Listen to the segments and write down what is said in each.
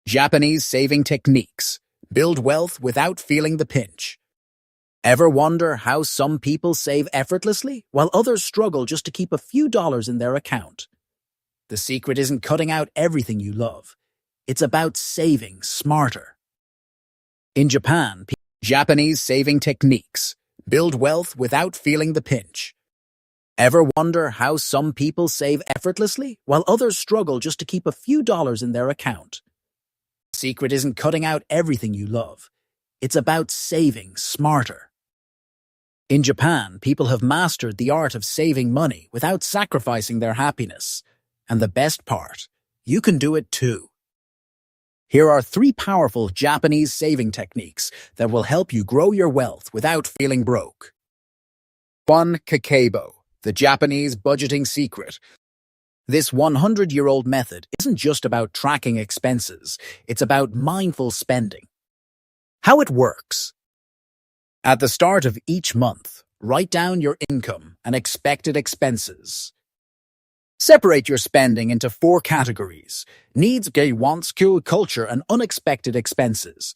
Japanese saving techniques. Build wealth without feeling the pinch. Ever wonder how some people save effortlessly while others struggle just to keep a few dollars in their account? The secret isn't cutting out everything you love. It's about saving smarter. In Japan, Japanese saving techniques. Build wealth without feeling the pinch. Ever wonder how some people save effortlessly while others struggle just to keep a few dollars in their account? The secret isn't cutting out everything you love. It's about saving smarter. In Japan, people have mastered the art of saving money without sacrificing their happiness. And the best part, you can do it too. Here are 3 powerful Japanese saving techniques that will help you grow your wealth without feeling broke. 1. Kakeibo, the Japanese budgeting secret. This 100-year-old method isn't just about tracking expenses, it's about mindful spending. How it works. At the start of each month, write down your income and expected expenses. Separate your spending into 4 categories: needs, wants, culture, and unexpected expenses.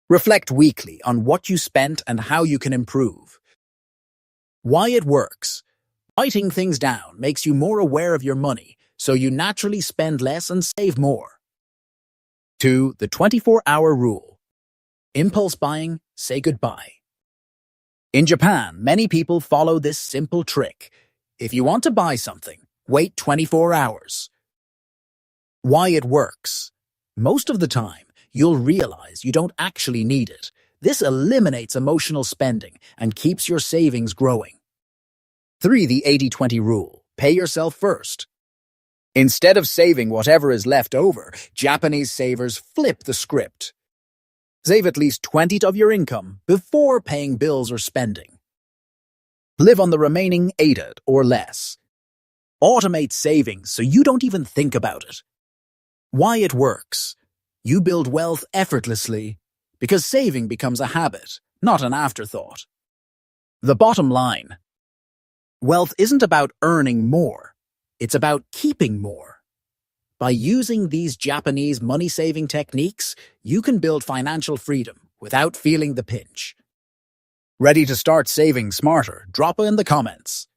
Reflect weekly on what you spent and how you can improve. Why it works. Writing things down makes you more aware of your money, so you naturally spend less and save more. 2. The 24-hour rule. Impulse buying, say goodbye. In Japan, many people follow this simple trick. If you want to buy something, wait 24 hours. Why it works. Most of the time, you'll realize you don't actually need it. This eliminates emotional spending and keeps your savings growing. 3. The 80-20 rule. Pay yourself first. Instead of saving whatever is left over, Japanese savers flip the script. Save at least 20% of your income before paying bills or spending. Live on the remaining 8% or less. Automate savings so you don't even think about it. Why it works. You build wealth effortlessly because saving becomes a habit, not an afterthought. The bottom line. Wealth isn't about earning more. It's about keeping more. By using these Japanese money-saving techniques, you can build financial freedom without feeling the pinch. Ready to start saving smarter? Drop it in the comments.